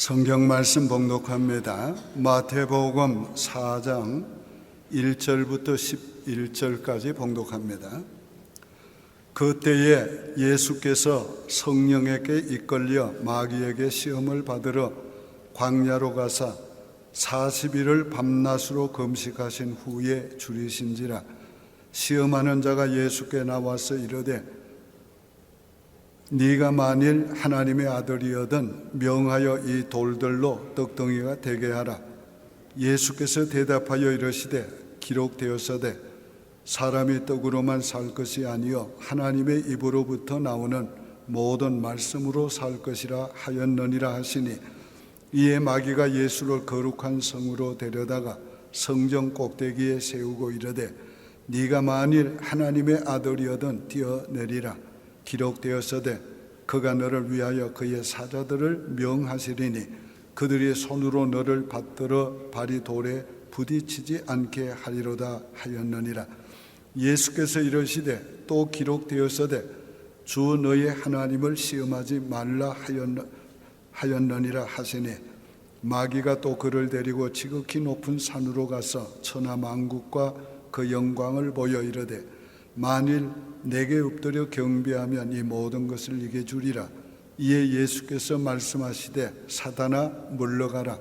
성경 말씀 봉독합니다. 마태복음 4장 1절부터 11절까지 봉독합니다. 그때에 예수께서 성령에게 이끌려 마귀에게 시험을 받으러 광야로 가사 40일을 밤낮으로 금식하신 후에 줄이신지라. 시험하는 자가 예수께 나와서 이르되 네가 만일 하나님의 아들이거든 명하여 이 돌들로 떡덩이가 되게 하라. 예수께서 대답하여 이르시되 기록되었으되 사람이 떡으로만 살 것이 아니요 하나님의 입으로부터 나오는 모든 말씀으로 살 것이라 하였느니라 하시니, 이에 마귀가 예수를 거룩한 성으로 데려다가 성전 꼭대기에 세우고 이르되 네가 만일 하나님의 아들이거든 뛰어내리라. 기록되었으되 그가 너를 위하여 그의 사자들을 명하시리니 그들이 손으로 너를 받들어 발이 돌에 부딪히지 않게 하리로다 하였느니라. 예수께서 이르시되 또 기록되었으되 주 너의 하나님을 시험하지 말라 하였느니라 하시니, 마귀가 또 그를 데리고 지극히 높은 산으로 가서 천하 만국과 그 영광을 보여 이르되 만일 내게 엎드려 경배하면 이 모든 것을 네게 주리라. 이에 예수께서 말씀하시되 사단아 물러가라.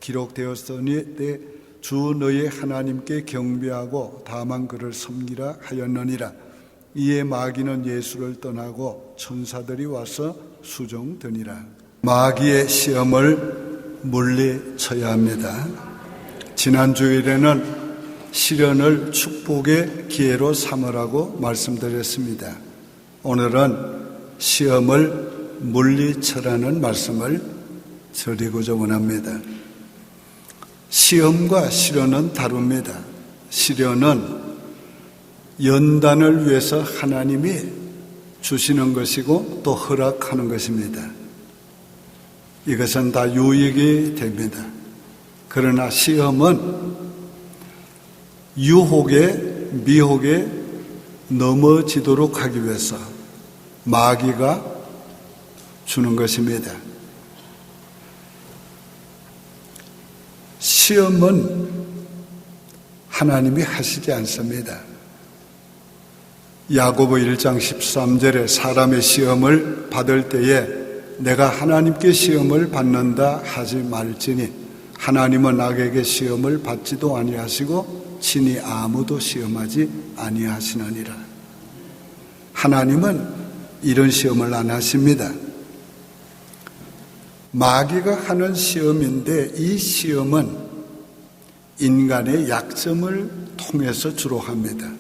기록되었으니 주 너의 하나님께 경배하고 다만 그를 섬기라 하였느니라. 이에 마귀는 예수를 떠나고 천사들이 와서 수종드니라. 마귀의 시험을 물리쳐야 합니다. 지난 주일에는 시련을 축복의 기회로 삼으라고 말씀드렸습니다. 오늘은 시험을 물리쳐라는 말씀을 드리고자 원합니다. 시험과 시련은 다릅니다. 시련은 연단을 위해서 하나님이 주시는 것이고 또 허락하는 것입니다. 이것은 다 유익이 됩니다. 그러나 시험은 유혹에 미혹에 넘어지도록 하기 위해서 마귀가 주는 것입니다. 시험은 하나님이 하시지 않습니다. 야고보 1장 13절에 사람의 시험을 받을 때에 내가 하나님께 시험을 받는다 하지 말지니 하나님은 악에게 시험을 받지도 아니하시고 친히 아무도 시험하지 아니하시느니라. 하나님은 이런 시험을 안 하십니다. 마귀가 하는 시험인데 이 시험은 인간의 약점을 통해서 주로 합니다.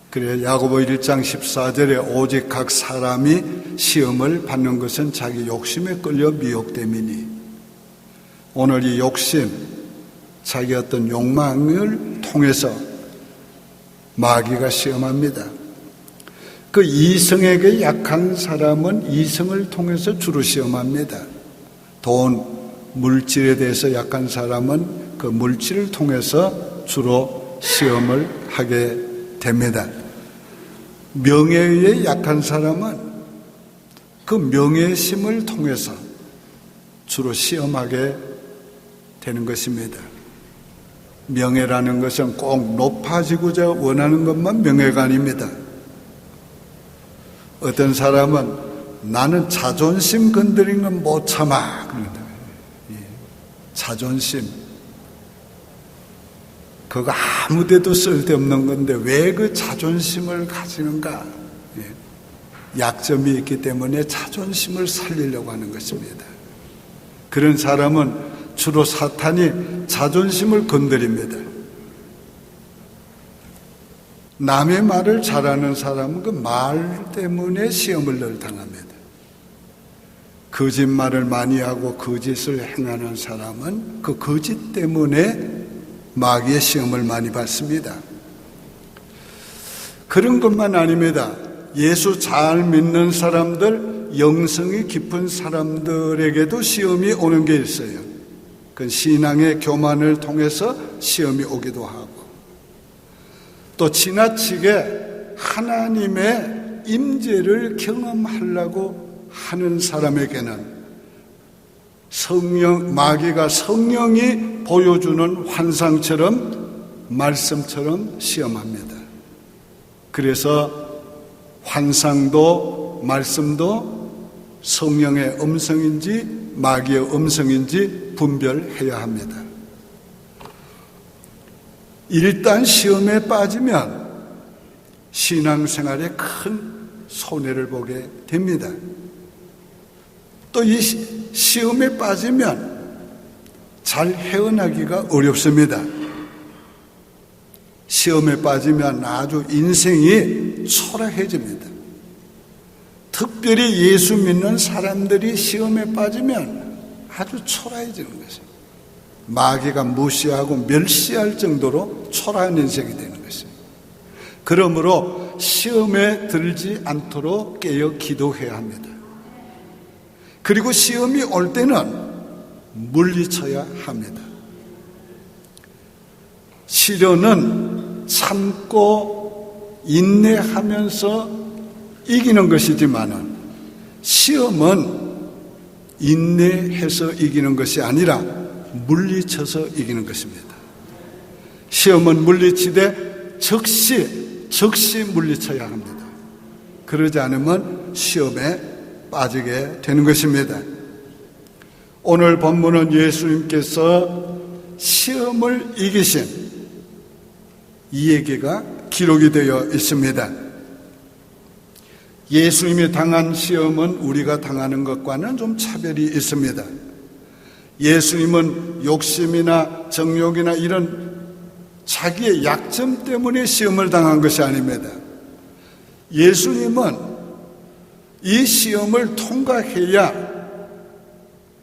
그래서 야고보 1장 14절에 오직 각 사람이 시험을 받는 것은 자기 욕심에 끌려 미혹됨이니, 오늘 이 욕심, 자기 어떤 욕망을 통해서 마귀가 시험합니다. 그 이성에게 약한 사람은 이성을 통해서 주로 시험합니다. 돈, 물질에 대해서 약한 사람은 그 물질을 통해서 주로 시험을 하게 됩니다. 명예에 약한 사람은 그 명예심을 통해서 주로 시험하게 되는 것입니다. 명예라는 것은 꼭 높아지고자 원하는 것만 명예가 아닙니다. 어떤 사람은 나는 자존심 건드린 건 못 참아. 그런다. 자존심. 그거 아무 데도 쓸데없는 건데 왜 그 자존심을 가지는가? 약점이 있기 때문에 자존심을 살리려고 하는 것입니다. 그런 사람은 주로 사탄이 자존심을 건드립니다. 남의 말을 잘하는 사람은 그 말 때문에 시험을 늘 당합니다. 거짓말을 많이 하고 거짓을 행하는 사람은 그 거짓 때문에 마귀의 시험을 많이 받습니다. 그런 것만 아닙니다. 예수 잘 믿는 사람들, 영성이 깊은 사람들에게도 시험이 오는 게 있어요. 그 신앙의 교만을 통해서 시험이 오기도 하고, 또 지나치게 하나님의 임재를 경험하려고 하는 사람에게는 마귀가 성령이 보여주는 환상처럼 말씀처럼 시험합니다. 그래서 환상도 말씀도 성령의 음성인지 마귀의 음성인지 분별해야 합니다. 일단 시험에 빠지면 신앙생활에 큰 손해를 보게 됩니다. 또 이 시험에 빠지면 잘 헤어나기가 어렵습니다. 시험에 빠지면 아주 인생이 초라해집니다. 특별히 예수 믿는 사람들이 시험에 빠지면 아주 초라해지는 것입니다. 마귀가 무시하고 멸시할 정도로 초라한 인생이 되는 것입니다. 그러므로 시험에 들지 않도록 깨어 기도해야 합니다. 그리고 시험이 올 때는 물리쳐야 합니다. 시련은 참고 인내하면서 이기는 것이지만은 시험은 인내해서 이기는 것이 아니라 물리쳐서 이기는 것입니다. 시험은 물리치되 즉시 물리쳐야 합니다. 그러지 않으면 시험에 빠지게 되는 것입니다. 오늘 본문은 예수님께서 시험을 이기신 이 얘기가 기록이 되어 있습니다. 예수님이 당한 시험은 우리가 당하는 것과는 좀 차별이 있습니다. 예수님은 욕심이나 정욕이나 이런 자기의 약점 때문에 시험을 당한 것이 아닙니다. 예수님은 이 시험을 통과해야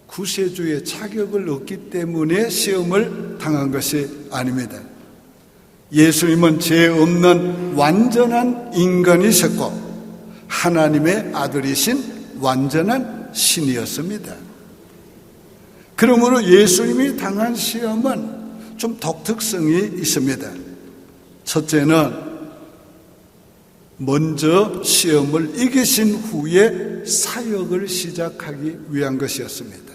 구세주의 자격을 얻기 때문에 시험을 당한 것이 아닙니다. 예수님은 죄 없는 완전한 인간이셨고 하나님의 아들이신 완전한 신이었습니다. 그러므로 예수님이 당한 시험은 좀 독특성이 있습니다. 첫째는 먼저 시험을 이기신 후에 사역을 시작하기 위한 것이었습니다.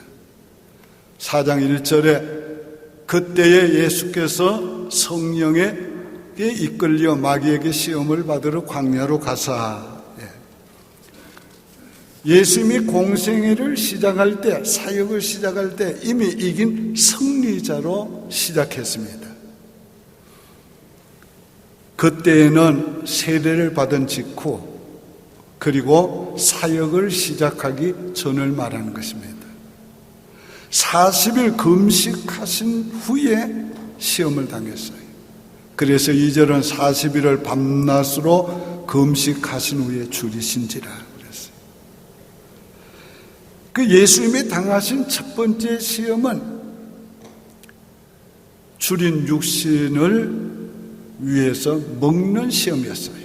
4장 1절에 그때에 예수께서 성령에 이끌려 마귀에게 시험을 받으러 광야로 가사, 예수님이 공생애를 시작할 때, 사역을 시작할 때 이미 이긴 승리자로 시작했습니다. 그때에는 세례를 받은 직후 그리고 사역을 시작하기 전을 말하는 것입니다. 40일 금식하신 후에 시험을 당했어요. 그래서 2절은 40일을 밤낮으로 금식하신 후에 줄이신지라 그랬어요. 그 예수님이 당하신 첫 번째 시험은 줄인 육신을 위해서 먹는 시험이었어요.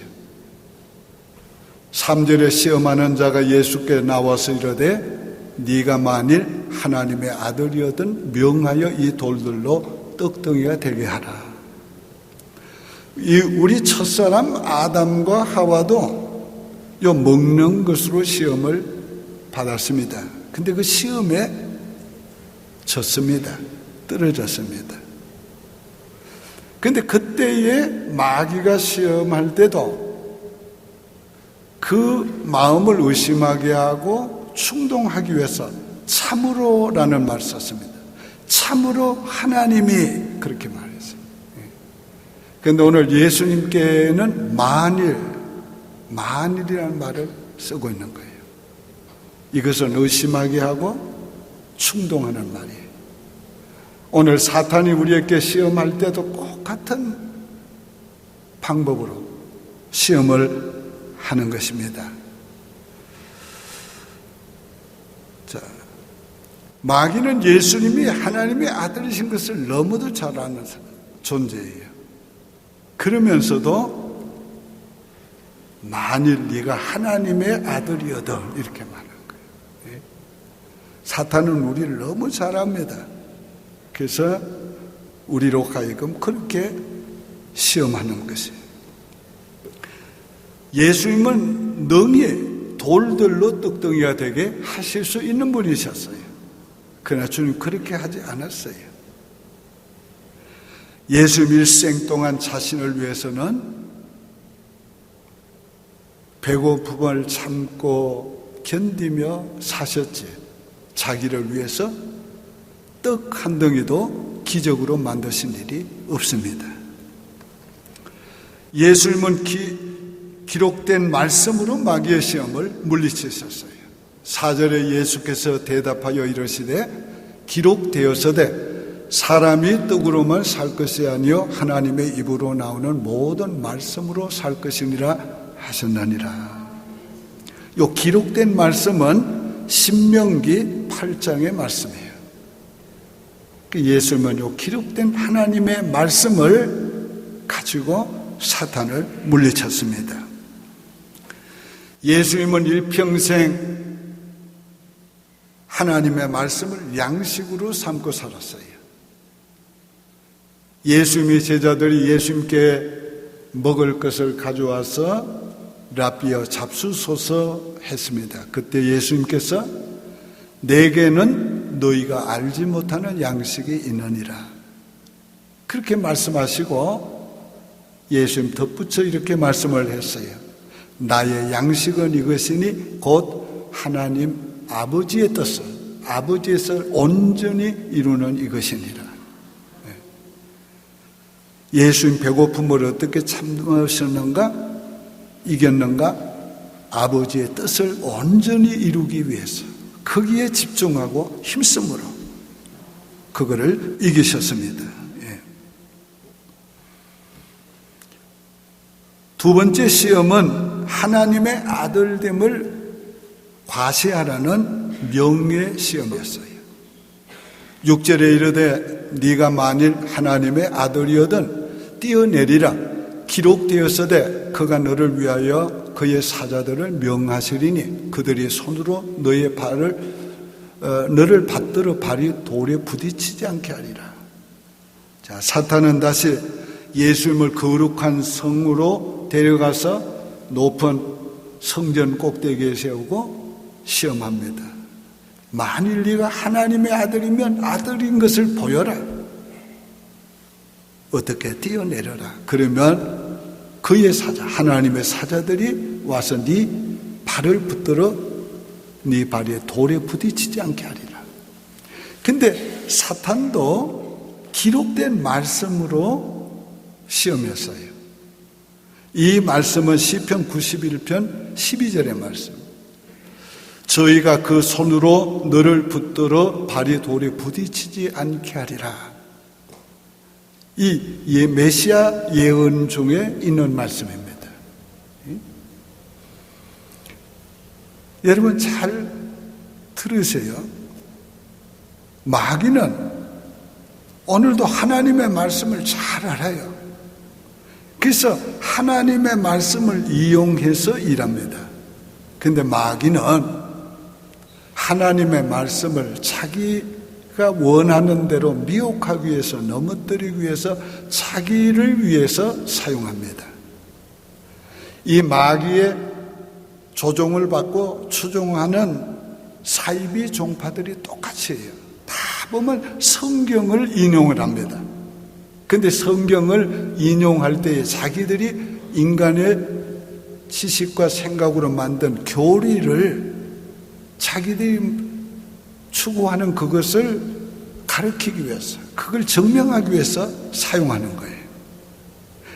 3절에 시험하는 자가 예수께 나와서 이르되 네가 만일 하나님의 아들이거든 명하여 이 돌들로 떡덩이가 되게 하라. 우리 첫사람 아담과 하와도 요 먹는 것으로 시험을 받았습니다. 근데 그 시험에 졌습니다. 떨어졌습니다. 근데 그때에 마귀가 시험할 때도 그 마음을 의심하게 하고 충동하기 위해서 참으로라는 말을 썼습니다. 참으로 하나님이 그렇게 말했어요. 그런데 오늘 예수님께는 만일이라는 말을 쓰고 있는 거예요. 이것은 의심하게 하고 충동하는 말이에요. 오늘 사탄이 우리에게 시험할 때도 똑같은 방법으로 시험을 하는 것입니다. 자, 마귀는 예수님이 하나님의 아들이신 것을 너무도 잘 아는 존재예요. 그러면서도 만일 네가 하나님의 아들이어든 이렇게 말하는 거예요. 사탄은 우리를 너무 잘 압니다. 그래서 우리로 하여금 그렇게 시험하는 것이에요. 예수님은 능히 돌들로 떡덩이가 되게 하실 수 있는 분이셨어요. 그러나 주님 그렇게 하지 않았어요. 예수 일생 동안 자신을 위해서는 배고픔을 참고 견디며 사셨지, 자기를 위해서 떡 한 덩이도 기적으로 만드신 일이 없습니다. 예수님은 기록된 말씀으로 마귀의 시험을 물리치셨어요. 4절에 예수께서 대답하여 이르시되 기록되었으되 사람이 떡으로만 살 것이 아니요 하나님의 입으로 나오는 모든 말씀으로 살 것이니라 하셨나니라. 요 기록된 말씀은 신명기 8장의 말씀이에요. 예수님은 요 기록된 하나님의 말씀을 가지고 사탄을 물리쳤습니다. 예수님은 일평생 하나님의 말씀을 양식으로 삼고 살았어요. 예수님의 제자들이 예수님께 먹을 것을 가져와서 랍비여 잡수소서 했습니다. 그때 예수님께서 내게는 너희가 알지 못하는 양식이 있느니라 그렇게 말씀하시고 예수님 덧붙여 이렇게 말씀을 했어요. 나의 양식은 이것이니 곧 하나님 아버지의 뜻을, 아버지의 뜻을 온전히 이루는 이것이니라. 예수님 배고픔을 어떻게 참으셨는가? 이겼는가? 아버지의 뜻을 온전히 이루기 위해서 거기에 집중하고 힘쓰므로 그거를 이기셨습니다. 두 번째 시험은 하나님의 아들됨을 과시하라는 명예 시험이었어요. 6절에 이르되 네가 만일 하나님의 아들이거든 뛰어내리라 기록되었으되 그가 너를 위하여 그의 사자들을 명하시리니 그들이 손으로 너의 너를 받들어 발이 돌에 부딪히지 않게 하리라. 자, 사탄은 다시 예수님을 거룩한 성으로 데려가서 높은 성전 꼭대기에 세우고 시험합니다. 만일 네가 하나님의 아들이면 아들인 것을 보여라. 어떻게 뛰어내려라. 그러면 그의 사자, 하나님의 사자들이 와서 네 발을 붙들어 네 발에 돌에 부딪히지 않게 하리라. 근데 사탄도 기록된 말씀으로 시험했어요. 이 말씀은 시편 91편 12절의 말씀. 저희가 그 손으로 너를 붙들어 발이 돌에 부딪히지 않게 하리라. 이 메시아 예언 중에 있는 말씀입니다. 여러분 잘 들으세요. 마귀는 오늘도 하나님의 말씀을 잘 알아요. 그래서 하나님의 말씀을 이용해서 일합니다. 근데 마귀는 하나님의 말씀을 자기가 원하는 대로 미혹하기 위해서, 넘어뜨리기 위해서, 자기를 위해서 사용합니다. 이 마귀의 조종을 받고 추종하는 사이비 종파들이 똑같이 해요. 다 보면 성경을 인용을 합니다. 근데 성경을 인용할 때에 자기들이 인간의 지식과 생각으로 만든 교리를 자기들이 추구하는 그것을 가르치기 위해서, 그걸 증명하기 위해서 사용하는 거예요.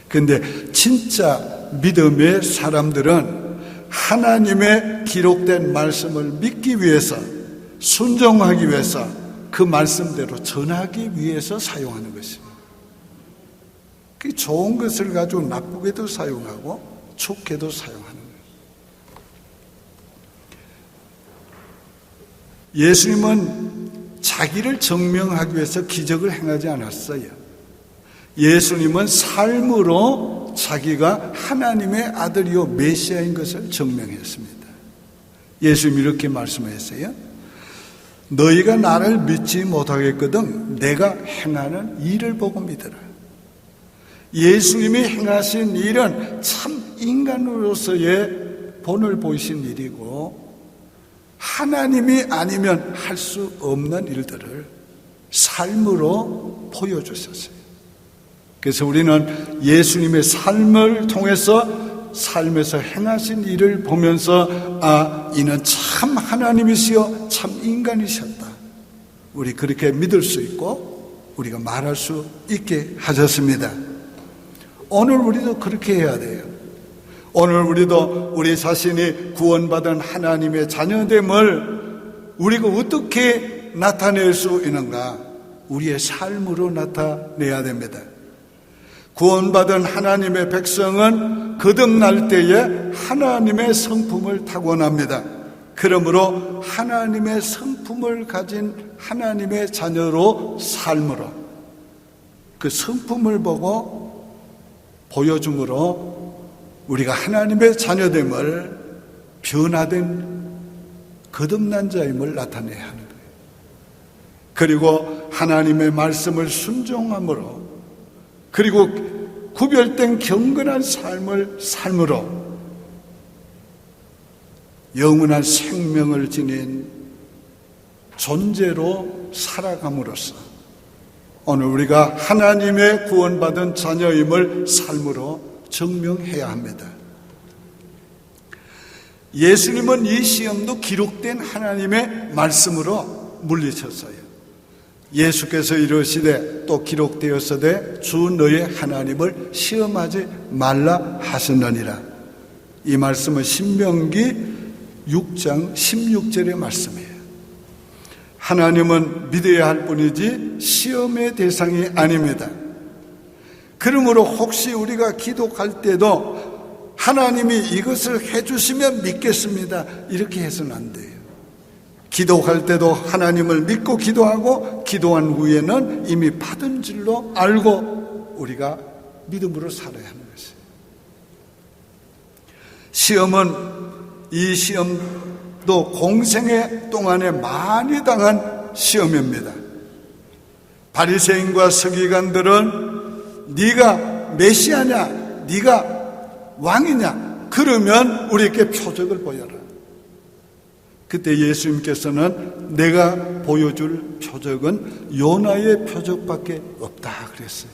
근데 진짜 믿음의 사람들은 하나님의 기록된 말씀을 믿기 위해서, 순종하기 위해서, 그 말씀대로 전하기 위해서 사용하는 것입니다. 그 좋은 것을 가지고 나쁘게도 사용하고 좋게도 사용하는 거예요. 예수님은 자기를 증명하기 위해서 기적을 행하지 않았어요. 예수님은 삶으로 자기가 하나님의 아들이요 메시아인 것을 증명했습니다. 예수님이 이렇게 말씀하셨어요. 너희가 나를 믿지 못하겠거든 내가 행하는 일을 보고 믿으라. 예수님이 행하신 일은 참 인간으로서의 본을 보이신 일이고 하나님이 아니면 할 수 없는 일들을 삶으로 보여주셨어요. 그래서 우리는 예수님의 삶을 통해서 삶에서 행하신 일을 보면서 이는 참 하나님이시여 참 인간이셨다. 우리 그렇게 믿을 수 있고 우리가 말할 수 있게 하셨습니다. 오늘 우리도 그렇게 해야 돼요. 오늘 우리도 우리 자신이 구원받은 하나님의 자녀됨을 우리가 어떻게 나타낼 수 있는가? 우리의 삶으로 나타내야 됩니다. 구원받은 하나님의 백성은 거듭날 때에 하나님의 성품을 타고납니다. 그러므로 하나님의 성품을 가진 하나님의 자녀로 삶으로 그 성품을 보고 보여줌으로 우리가 하나님의 자녀됨을 변화된 거듭난 자임을 나타내야 하는 거예요. 그리고 하나님의 말씀을 순종함으로 그리고 구별된 경건한 삶을 삶으로 영원한 생명을 지닌 존재로 살아감으로써 오늘 우리가 하나님의 구원받은 자녀임을 삶으로 증명해야 합니다. 예수님은 이 시험도 기록된 하나님의 말씀으로 물리쳤어요. 예수께서 이르시되 또 기록되었으되 주 너의 하나님을 시험하지 말라 하셨느니라. 이 말씀은 신명기 6장 16절의 말씀이에요. 하나님은 믿어야 할 뿐이지 시험의 대상이 아닙니다. 그러므로 혹시 우리가 기도할 때도 하나님이 이것을 해주시면 믿겠습니다 이렇게 해서는 안 돼요. 기도할 때도 하나님을 믿고 기도하고 기도한 후에는 이미 받은 줄로 알고 우리가 믿음으로 살아야 하는 것이에요. 시험은 이 시험도 공생애 동안에 많이 당한 시험입니다. 바리새인과 서기관들은 네가 메시아냐 네가 왕이냐 그러면 우리에게 표적을 보여라. 그때 예수님께서는 내가 보여줄 표적은 요나의 표적밖에 없다 그랬어요.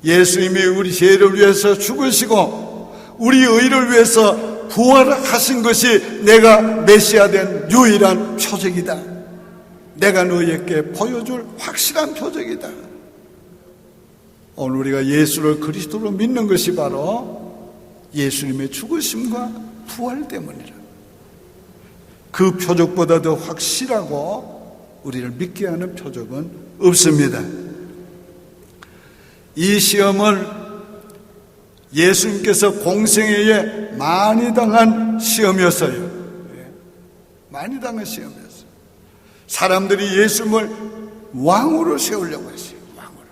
예수님이 우리 죄를 위해서 죽으시고 우리 의를 위해서 부활하신 것이 내가 메시아 된 유일한 표적이다. 내가 너희에게 보여줄 확실한 표적이다. 오늘 우리가 예수를 그리스도로 믿는 것이 바로 예수님의 죽으심과 부활 때문이라. 그 표적보다 더 확실하고 우리를 믿게 하는 표적은 없습니다. 이 시험을 예수님께서 공생애에 많이 당한 시험이었어요. 많이 당한 시험이었어요. 사람들이 예수님을 왕으로 세우려고 했어요. 왕으로.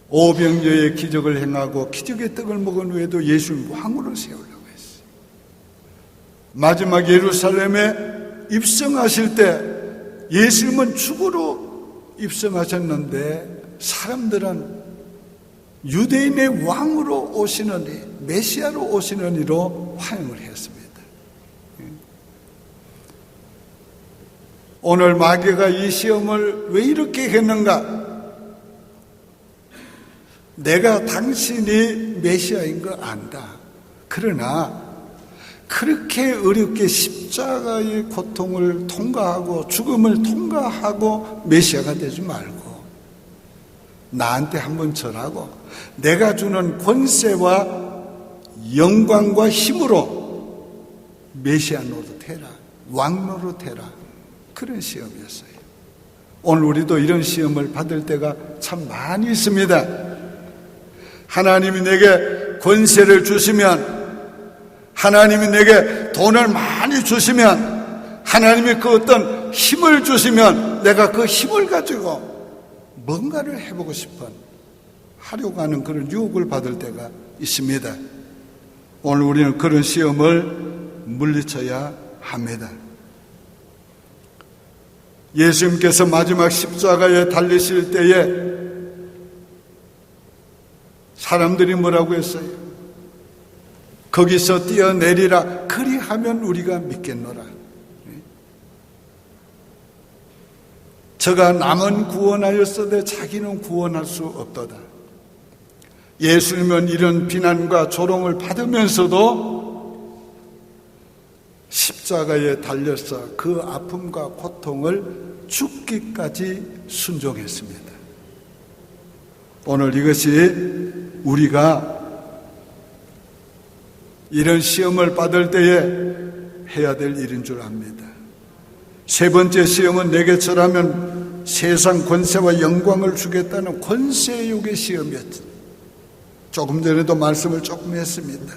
오병이어의 기적을 행하고 기적의 떡을 먹은 후에도 예수님 왕으로 세우려고 했어요. 마지막 예루살렘에 입성하실 때 예수님은 죽으로 입성하셨는데 사람들은 유대인의 왕으로 오시느니 메시아로 오시느니로 환영을 했습니다. 오늘 마귀가 이 시험을 왜 이렇게 했는가? 내가 당신이 메시아인 거 안다. 그러나 그렇게 어렵게 십자가의 고통을 통과하고 죽음을 통과하고 메시아가 되지 말고 나한테 한번 절하고 내가 주는 권세와 영광과 힘으로 메시아 노릇해라. 왕 노릇해라. 그런 시험이었어요. 오늘 우리도 이런 시험을 받을 때가 참 많이 있습니다. 하나님이 내게 권세를 주시면, 하나님이 내게 돈을 많이 주시면, 하나님이 그 어떤 힘을 주시면 내가 그 힘을 가지고 뭔가를 해보고 싶은 하려고 하는 그런 유혹을 받을 때가 있습니다. 오늘 우리는 그런 시험을 물리쳐야 합니다. 예수님께서 마지막 십자가에 달리실 때에 사람들이 뭐라고 했어요? 거기서 뛰어내리라. 그리하면 우리가 믿겠노라. 저가 남은 구원하였으되 자기는 구원할 수 없도다. 예수님은 이런 비난과 조롱을 받으면서도 십자가에 달려서 그 아픔과 고통을 죽기까지 순종했습니다. 오늘 이것이 우리가 이런 시험을 받을 때에 해야 될 일인 줄 압니다. 세 번째 시험은 내게 절하면 세상 권세와 영광을 주겠다는 권세욕의 시험이었죠. 조금 전에도 말씀을 조금 했습니다.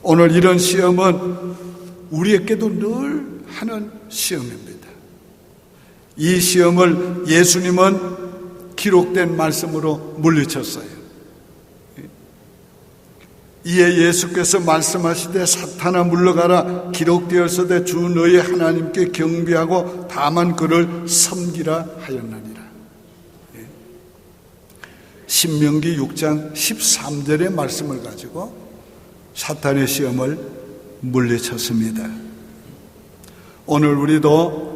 오늘 이런 시험은 우리에게도 늘 하는 시험입니다. 이 시험을 예수님은 기록된 말씀으로 물리쳤어요. 이에 예수께서 말씀하시되 사탄아 물러가라. 기록되었으되 주 너의 하나님께 경배하고 다만 그를 섬기라 하였느니라. 신명기 6장 13절의 말씀을 가지고 사탄의 시험을 물리쳤습니다. 오늘 우리도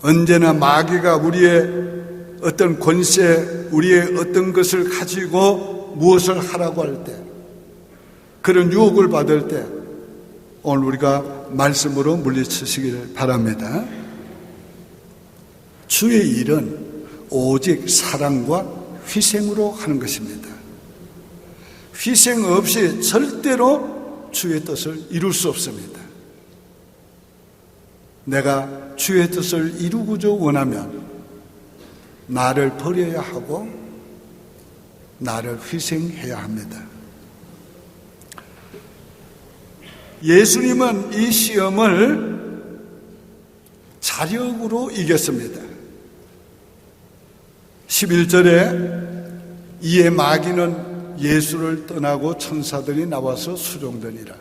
언제나 마귀가 우리의 어떤 권세, 우리의 어떤 것을 가지고 무엇을 하라고 할 때, 그런 유혹을 받을 때 오늘 우리가 말씀으로 물리치시기를 바랍니다. 주의 일은 오직 사랑과 희생으로 하는 것입니다. 희생 없이 절대로 주의 뜻을 이룰 수 없습니다. 내가 주의 뜻을 이루고자 원하면 나를 버려야 하고 나를 희생해야 합니다. 예수님은 이 시험을 자력으로 이겼습니다. 11절에 이에 마귀는 예수를 떠나고 천사들이 나와서 수종되니라.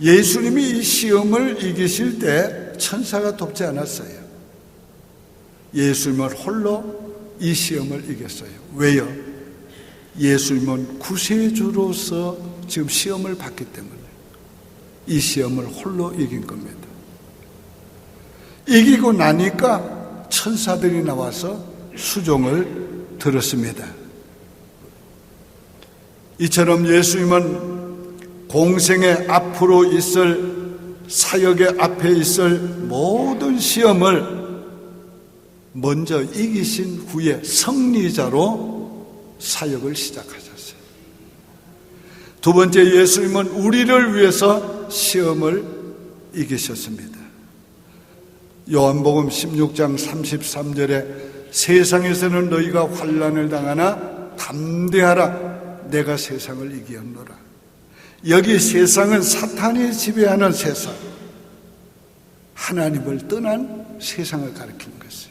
예수님이 이 시험을 이기실 때 천사가 돕지 않았어요. 예수님은 홀로 이 시험을 이겼어요. 왜요? 예수님은 구세주로서 지금 시험을 받기 때문에 이 시험을 홀로 이긴 겁니다. 이기고 나니까 천사들이 나와서 수종을 들었습니다. 이처럼 예수님은 공생의 앞으로 있을 사역의 앞에 있을 모든 시험을 먼저 이기신 후에 승리자로 사역을 시작하셨어요. 두 번째, 예수님은 우리를 위해서 시험을 이기셨습니다. 요한복음 16장 33절에 세상에서는 너희가 환난을 당하나 담대하라. 내가 세상을 이기었노라. 여기 세상은 사탄이 지배하는 세상, 하나님을 떠난 세상을 가리키는 것이에요.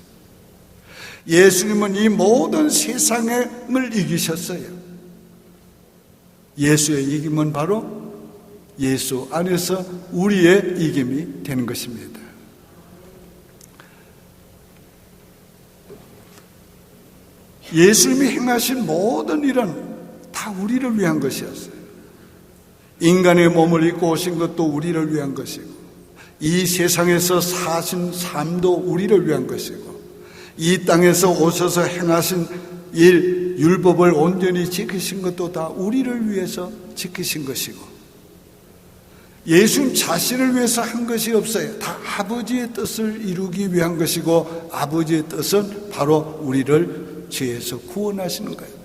예수님은 이 모든 세상을 이기셨어요. 예수의 이김은 바로 예수 안에서 우리의 이김이 되는 것입니다. 예수님이 행하신 모든 일은 다 우리를 위한 것이었어요. 인간의 몸을 입고 오신 것도 우리를 위한 것이고, 이 세상에서 사신 삶도 우리를 위한 것이고, 이 땅에서 오셔서 행하신 일, 율법을 온전히 지키신 것도 다 우리를 위해서 지키신 것이고, 예수님 자신을 위해서 한 것이 없어요. 다 아버지의 뜻을 이루기 위한 것이고, 아버지의 뜻은 바로 우리를 죄에서 구원하시는 거예요.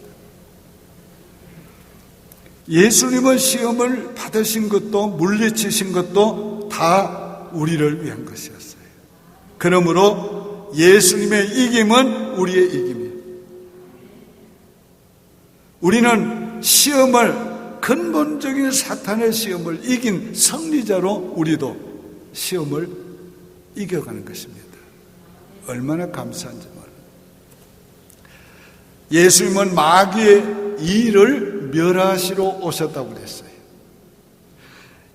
예수님은 시험을 받으신 것도 물리치신 것도 다 우리를 위한 것이었어요. 그러므로 예수님의 이김은 우리의 이김이에요. 우리는 시험을, 근본적인 사탄의 시험을 이긴 승리자로 우리도 시험을 이겨가는 것입니다. 얼마나 감사한지 몰라요. 예수님은 마귀의 일을 멸하시러 오셨다고 그랬어요.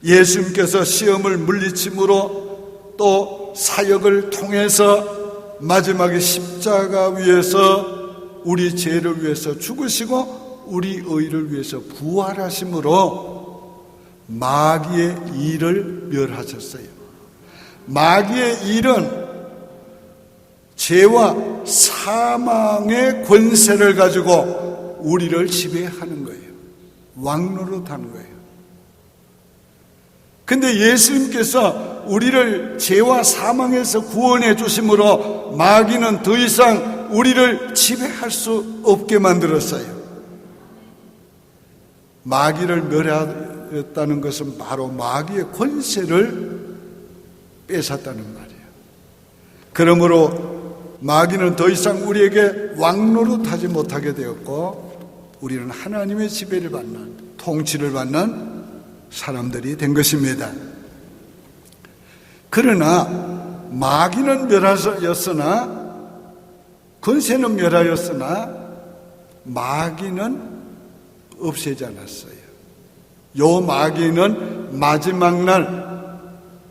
예수님께서 시험을 물리침으로 또 사역을 통해서 마지막에 십자가 위에서 우리 죄를 위해서 죽으시고 우리 의를 위해서 부활하심으로 마귀의 일을 멸하셨어요. 마귀의 일은 죄와 사망의 권세를 가지고 우리를 지배하는 거예요. 왕노릇하는 거예요. 근데 예수님께서 우리를 죄와 사망에서 구원해 주심으로 마귀는 더 이상 우리를 지배할 수 없게 만들었어요. 마귀를 멸하였다는 것은 바로 마귀의 권세를 뺏었다는 말이에요. 그러므로 마귀는 더 이상 우리에게 왕노릇하지 못하게 되었고 우리는 하나님의 지배를 받는, 통치를 받는 사람들이 된 것입니다. 그러나 마귀는 멸하였으나, 권세는 멸하였으나 마귀는 없애지 않았어요. 요 마귀는 마지막 날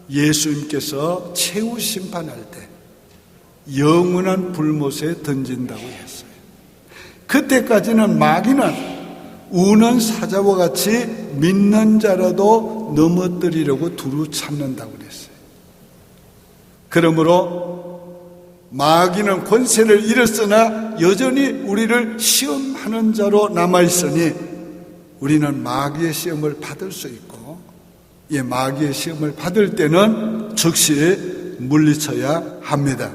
예수님께서 최후 심판할 때 영원한 불못에 던진다고 했어요. 그때까지는 마귀는 우는 사자와 같이 믿는 자라도 넘어뜨리려고 두루 참는다고 그랬어요. 그러므로 마귀는 권세를 잃었으나 여전히 우리를 시험하는 자로 남아있으니 우리는 마귀의 시험을 받을 수 있고, 이 마귀의 시험을 받을 때는 즉시 물리쳐야 합니다.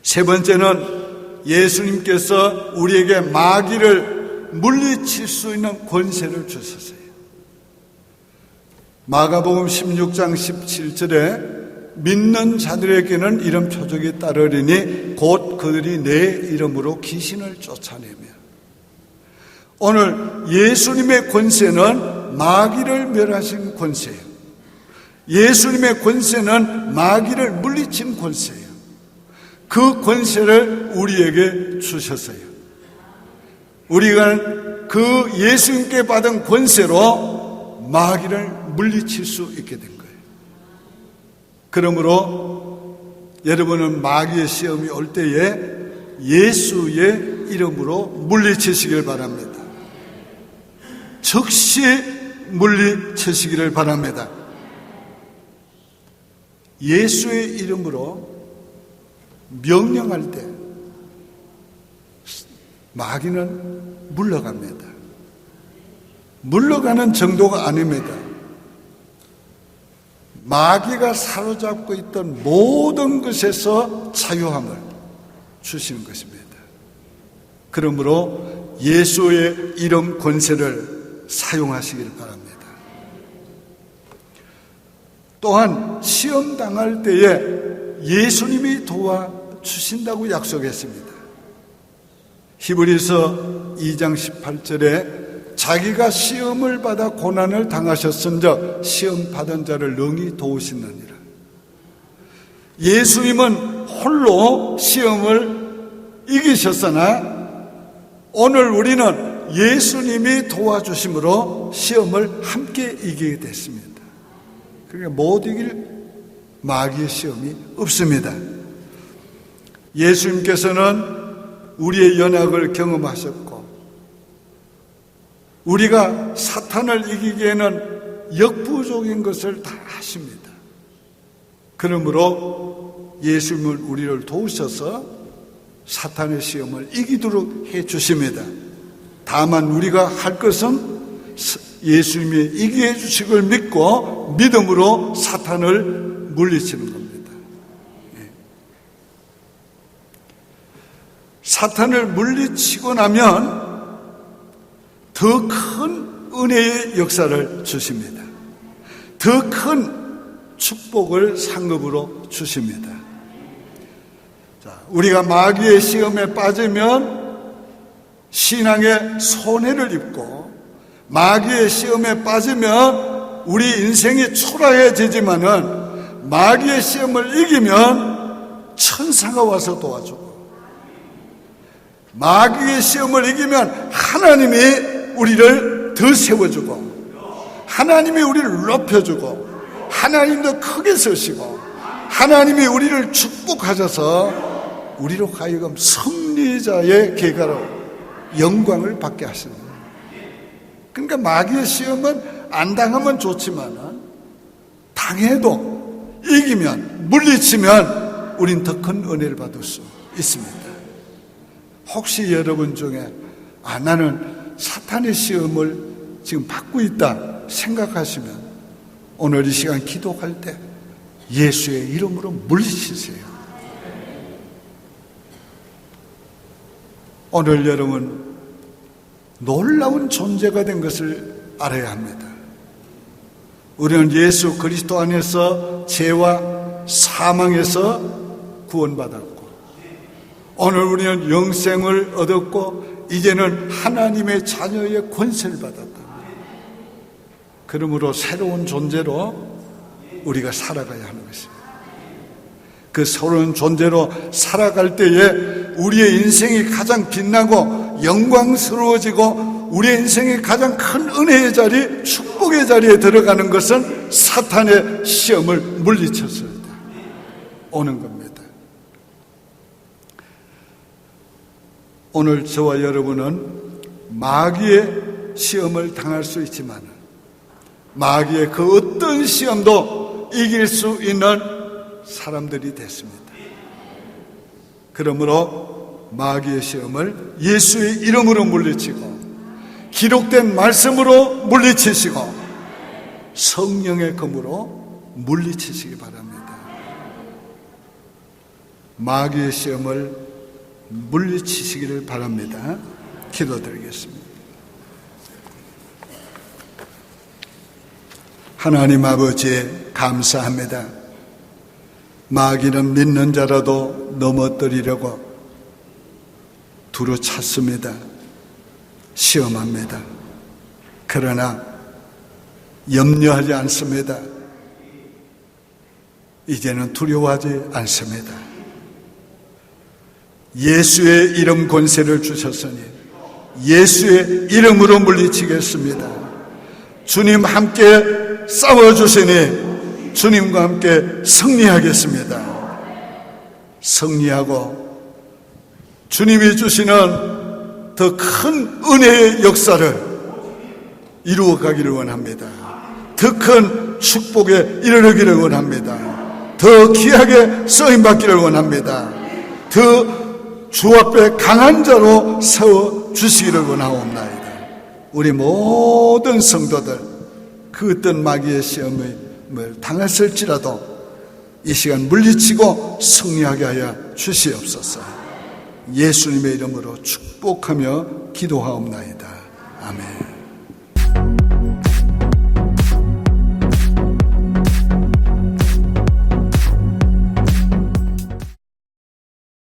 세 번째는 예수님께서 우리에게 마귀를 물리칠 수 있는 권세를 주셨어요. 마가복음 16장 17절에 믿는 자들에게는 이런 표적이 따르리니 곧 그들이 내 이름으로 귀신을 쫓아내며. 오늘 예수님의 권세는 마귀를 멸하신 권세예요. 예수님의 권세는 마귀를 물리친 권세예요. 그 권세를 우리에게 주셨어요. 우리가 그 예수님께 받은 권세로 마귀를 물리칠 수 있게 된 거예요. 그러므로 여러분은 마귀의 시험이 올 때에 예수의 이름으로 물리치시길 바랍니다. 즉시 물리치시기를 바랍니다. 예수의 이름으로 명령할 때 마귀는 물러갑니다. 물러가는 정도가 아닙니다. 마귀가 사로잡고 있던 모든 것에서 자유함을 주시는 것입니다. 그러므로 예수의 이름 권세를 사용하시길 바랍니다. 또한 시험 당할 때에 예수님이 도와주신다고 약속했습니다. 히브리서 2장 18절에 자기가 시험을 받아 고난을 당하셨은즉 시험 받은 자를 능히 도우시느니라. 예수님은 홀로 시험을 이기셨으나 오늘 우리는 예수님이 도와주심으로 시험을 함께 이기게 됐습니다. 그러니까 못 이길 마귀의 시험이 없습니다. 예수님께서는 우리의 연약을 경험하셨고 우리가 사탄을 이기기에는 역부족인 것을 다 아십니다. 그러므로 예수님은 우리를 도우셔서 사탄의 시험을 이기도록 해주십니다. 다만 우리가 할 것은 예수님이 이기게 해주시길 믿고 믿음으로 사탄을 물리치는 겁니다. 사탄을 물리치고 나면 더 큰 은혜의 역사를 주십니다. 더 큰 축복을 상급으로 주십니다. 자, 우리가 마귀의 시험에 빠지면 신앙의 손해를 입고 마귀의 시험에 빠지면 우리 인생이 초라해지지만은 마귀의 시험을 이기면 천사가 와서 도와주고 마귀의 시험을 이기면 하나님이 우리를 더 세워주고 하나님이 우리를 높여주고 하나님도 크게 서시고 하나님이 우리를 축복하셔서 우리로 하여금 승리자의 계가로 영광을 받게 하시는 거예요. 그러니까 마귀의 시험은 안 당하면 좋지만 당해도 이기면, 물리치면 우린 더 큰 은혜를 받을 수 있습니다. 혹시 여러분 중에 나는 사탄의 시험을 지금 받고 있다 생각하시면 오늘 이 시간 기도할 때 예수의 이름으로 물리치세요. 오늘 여러분 놀라운 존재가 된 것을 알아야 합니다. 우리는 예수 그리스도 안에서 죄와 사망에서 구원받았고 오늘 우리는 영생을 얻었고 이제는 하나님의 자녀의 권세를 받았다. 그러므로 새로운 존재로 우리가 살아가야 하는 것입니다. 그 새로운 존재로 살아갈 때에 우리의 인생이 가장 빛나고 영광스러워지고 우리의 인생의 가장 큰 은혜의 자리, 축복의 자리에 들어가는 것은 사탄의 시험을 물리쳤을 때 오는 겁니다. 오늘 저와 여러분은 마귀의 시험을 당할 수 있지만 마귀의 그 어떤 시험도 이길 수 있는 사람들이 됐습니다. 그러므로 마귀의 시험을 예수의 이름으로 물리치고 기록된 말씀으로 물리치시고 성령의 검으로 물리치시기 바랍니다. 마귀의 시험을 물리치시기를 바랍니다. 기도드리겠습니다. 하나님 아버지 감사합니다. 마귀는 믿는 자라도 넘어뜨리려고 두루 찾습니다. 시험합니다. 그러나 염려하지 않습니다. 이제는 두려워하지 않습니다. 예수의 이름 권세를 주셨으니 예수의 이름으로 물리치겠습니다. 주님 함께 싸워주시니 주님과 함께 승리하겠습니다. 승리하고 주님이 주시는 더 큰 은혜의 역사를 이루어 가기를 원합니다. 더 큰 축복에 이르기를 원합니다. 더 귀하게 쓰임받기를 원합니다. 더 주 앞에 강한 자로 세워주시기를 원하옵나이다. 우리 모든 성도들 그 어떤 마귀의 시험을 당했을지라도 이 시간 물리치고 승리하게 하여 주시옵소서. 예수님의 이름으로 축복하며 기도하옵나이다. 아멘.